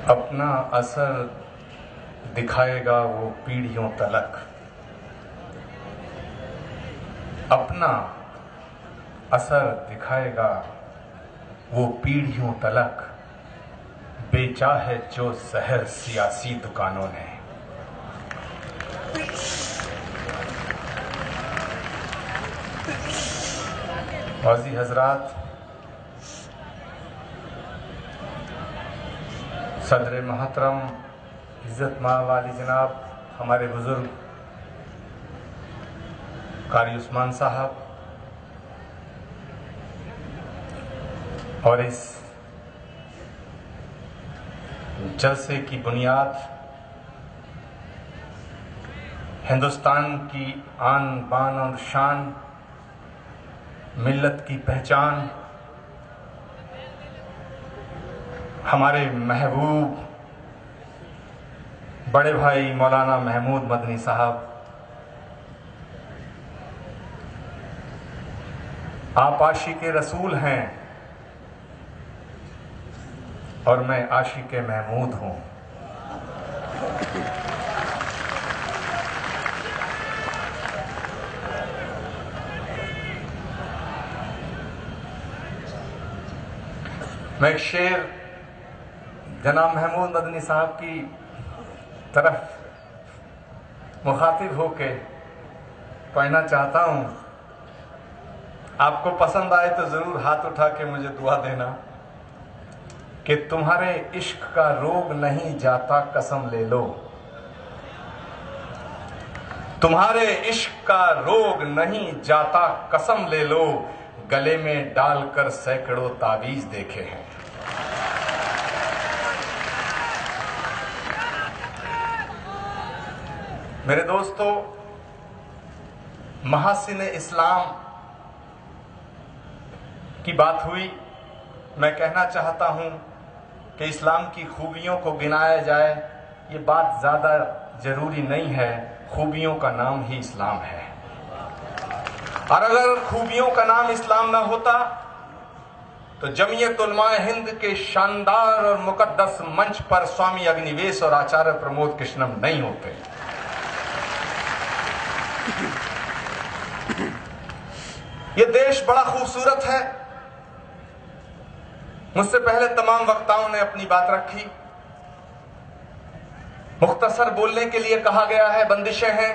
अपना असर दिखाएगा वो पीढ़ियों तलक। अपना असर दिखाएगा वो पीढ़ियों तलक। बेचा है जो जहर सियासी दुकानों ने। वाजी हजरात, सदर मोहतरम इज़्ज़त मां वाली जनाब हमारे बुजुर्ग कारी उस्मान साहब और इस जलसे की बुनियाद हिंदुस्तान की आन बान और शान, मिल्लत की पहचान, हमारे महबूब बड़े भाई मौलाना महमूद मदनी साहब, आप आशिक़े रसूल हैं और मैं आशिक़े महमूद हूं। मैं एक शेर जनाब महमूद मदनी साहब की तरफ मुखातिब होके पढ़ना चाहता हूं। आपको पसंद आए तो जरूर हाथ उठा के मुझे दुआ देना कि तुम्हारे इश्क का रोग नहीं जाता कसम ले लो। तुम्हारे इश्क का रोग नहीं जाता कसम ले लो। गले में डालकर सैकड़ों तावीज देखे हैं। मेरे दोस्तों, महासिने इस्लाम की बात हुई। मैं कहना चाहता हूं कि इस्लाम की खूबियों को गिनाया जाए, ये बात ज्यादा जरूरी नहीं है। खूबियों का नाम ही इस्लाम है, और अगर खूबियों का नाम इस्लाम ना होता तो जमीयत उलमाए हिंद के शानदार और मुकद्दस मंच पर स्वामी अग्निवेश और आचार्य प्रमोद कृष्णम नहीं होते। ये देश बड़ा खूबसूरत है। मुझसे पहले तमाम वक्ताओं ने अपनी बात रखी। मुख्तसर बोलने के लिए कहा गया है, बंदिशें हैं,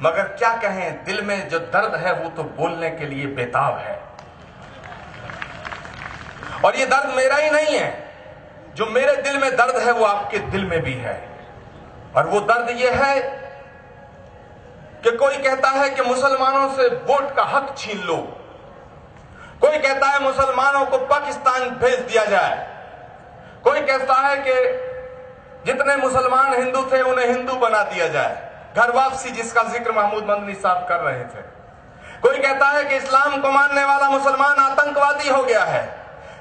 मगर क्या कहें, दिल में जो दर्द है वो तो बोलने के लिए बेताब है। और ये दर्द मेरा ही नहीं है, जो मेरे दिल में दर्द है वो आपके दिल में भी है। और वो दर्द ये है कि कोई कहता है कि मुसलमानों से वोट का हक छीन लो, कोई कहता है मुसलमानों को पाकिस्तान भेज दिया जाए, कोई कहता है कि जितने मुसलमान हिंदू थे उन्हें हिंदू बना दिया जाए, घर वापसी जिसका जिक्र महमूद मदनी साहब कर रहे थे। कोई कहता है कि इस्लाम को मानने वाला मुसलमान आतंकवादी हो गया है।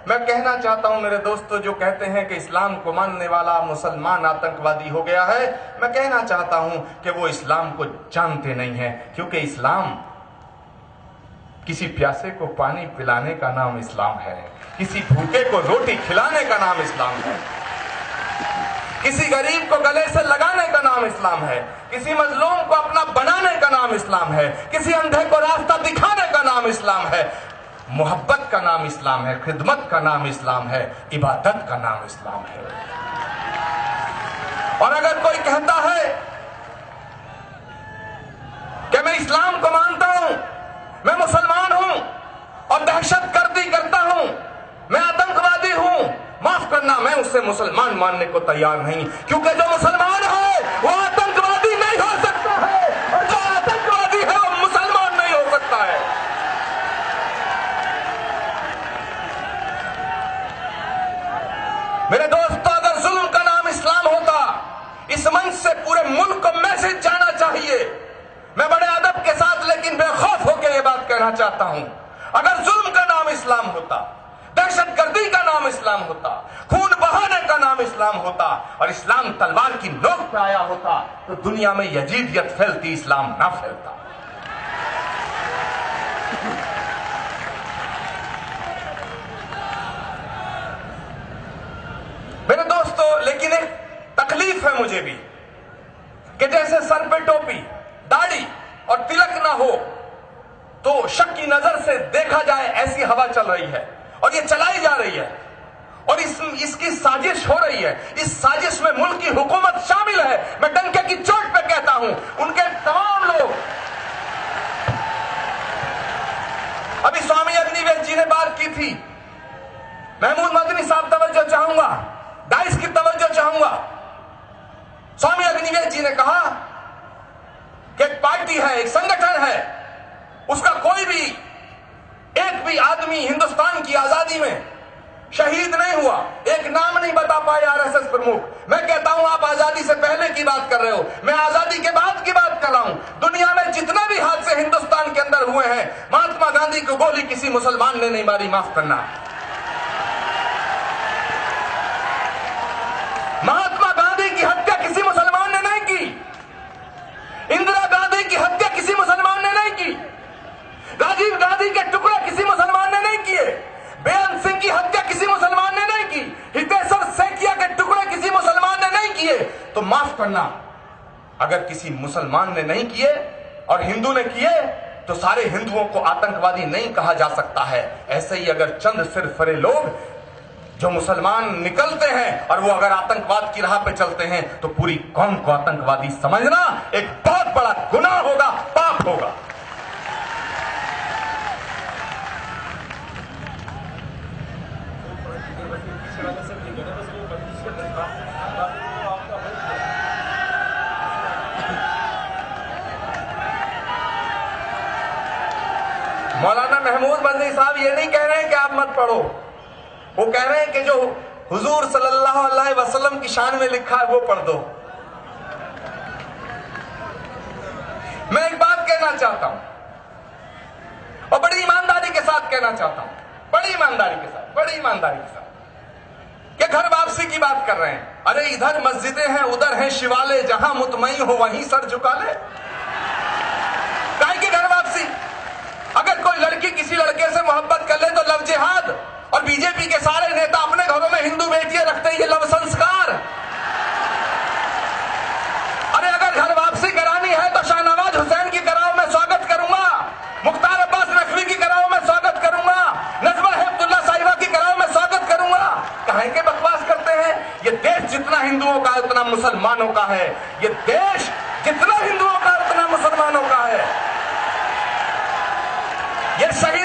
मैं कहना चाहता हूं मेरे दोस्तों, जो कहते हैं कि इस्लाम को मानने वाला मुसलमान आतंकवादी हो गया है, मैं कहना चाहता हूं कि वो इस्लाम को जानते नहीं है, क्योंकि इस्लाम किसी प्यासे को पानी पिलाने का नाम इस्लाम है, किसी भूखे को रोटी खिलाने का नाम इस्लाम है, किसी गरीब को गले से लगाने का नाम इस्लाम है, किसी मजलूम को अपना बनाने का नाम इस्लाम है, किसी अंधे को रास्ता दिखाने का नाम इस्लाम है, मोहब्बत का नाम इस्लाम है, खिदमत का नाम इस्लाम है, इबादत का नाम इस्लाम है। और अगर कोई कहता है कि मैं इस्लाम को मानता हूं, मैं मुसलमान हूं और दहशतगर्दी करता हूं, मैं आतंकवादी हूं, माफ करना, मैं उससे मुसलमान मानने को तैयार नहीं, क्योंकि जो मुसलमान है वो आतंकवादी नहीं हो सकता है, और जो आतंकवादी है वो मुसलमान नहीं हो सकता है। मेरे दोस्तों, अगर जुल्म का नाम इस्लाम होता, इस मंच से पूरे मुल्क को मैसेज जाना चाहिए। मैं बड़े अदब के साथ लेकिन बेखौफ होकर यह बात कहना चाहता हूं, अगर जुल्म का नाम इस्लाम होता, दहशतगर्दी का नाम इस्लाम होता, खून बहाने का नाम इस्लाम होता, और इस्लाम तलवार की नोक पे आया होता, तो दुनिया में यजीदियत फैलती, इस्लाम ना फैलता। मेरे दोस्तों, ये भी कि जैसे सर पे टोपी, दाढ़ी और तिलक ना हो तो शक की नजर से देखा जाए, ऐसी हवा चल रही है और ये चलाई जा रही है और इसकी साजिश हो रही है। इस साजिश में मुल्क की हुकूमत शामिल है। मैं डंके की चोट पे कहता हूं, उनके तमाम लोग। अभी स्वामी अग्निवेश जी ने बात की थी, महमूद मदनी साहब तवज्जो चाहूंगा, डाइस की तवज्जो चाहूंगा। स्वामी अग्निवेश जी ने कहा कि एक पार्टी है, एक संगठन है, उसका कोई भी एक भी आदमी हिंदुस्तान की आजादी में शहीद नहीं हुआ। एक नाम नहीं बता पाए आरएसएस प्रमुख। मैं कहता हूं आप आजादी से पहले की बात कर रहे हो, मैं आजादी के बाद की बात कर रहा हूं। दुनिया में जितने भी हादसे हिंदुस्तान के अंदर हुए हैं, महात्मा गांधी को गोली किसी मुसलमान ने नहीं मारी, माफ करना। महात्मा गांधी की हत्या किसी मुसलमान ने नहीं की। इंदिरा गांधी की हत्या किसी मुसलमान ने नहीं की। राजीव गांधी के टुकड़े किसी मुसलमान ने नहीं किए। बेअंत सिंह की हत्या किसी मुसलमान ने नहीं की। हितेश्वर सैकिया के टुकड़े किसी मुसलमान ने नहीं किए। तो माफ करना, अगर किसी मुसलमान ने नहीं किए और हिंदू ने किए तो सारे हिंदुओं को आतंकवादी नहीं कहा जा सकता है। ऐसे ही अगर चंद सिरफरे लोग जो मुसलमान निकलते हैं और वो अगर आतंकवाद की राह पे चलते हैं तो पूरी कौम को आतंकवादी समझना एक बहुत बड़ा गुनाह होगा, पाप होगा। मौलाना महमूद मदनी साहब ये नहीं कह रहे हैं कि आप मत पढ़ो, वो कह रहे हैं कि जो हुजूर सल्लल्लाहु अलैहि वसल्लम की शान में लिखा है वो पढ़ दो। मैं एक बात कहना चाहता हूं और बड़ी ईमानदारी के साथ कहना चाहता हूं, बड़ी ईमानदारी के साथ कि घर वापसी की बात कर रहे हैं। अरे इधर मस्जिदें हैं, उधर हैं शिवालय, जहां मुतमईन हो वहीं सर झुका ले। काहे की घर वापसी? अगर कोई लड़की किसी लड़के से मोहब्बत कर ले तो लव जिहाद, और बीजेपी के सारे नेता अपने घरों में हिंदू बेटियां रखते हैं, ये लव संस्कार। अरे अगर घर वापसी करानी है तो शाहनवाज हुसैन की कराओ, मैं स्वागत करूंगा। मुख्तार अब्बास नकवी की कराओ, मैं स्वागत करूंगा। नजमा हेपतुल्लाह साहिबा की कराओ, मैं स्वागत करूंगा। काहे के बकवास करते हैं? ये देश जितना हिंदुओं का उतना मुसलमानों का है। ये देश जितना हिंदुओं का उतना मुसलमानों का है। ये शहीद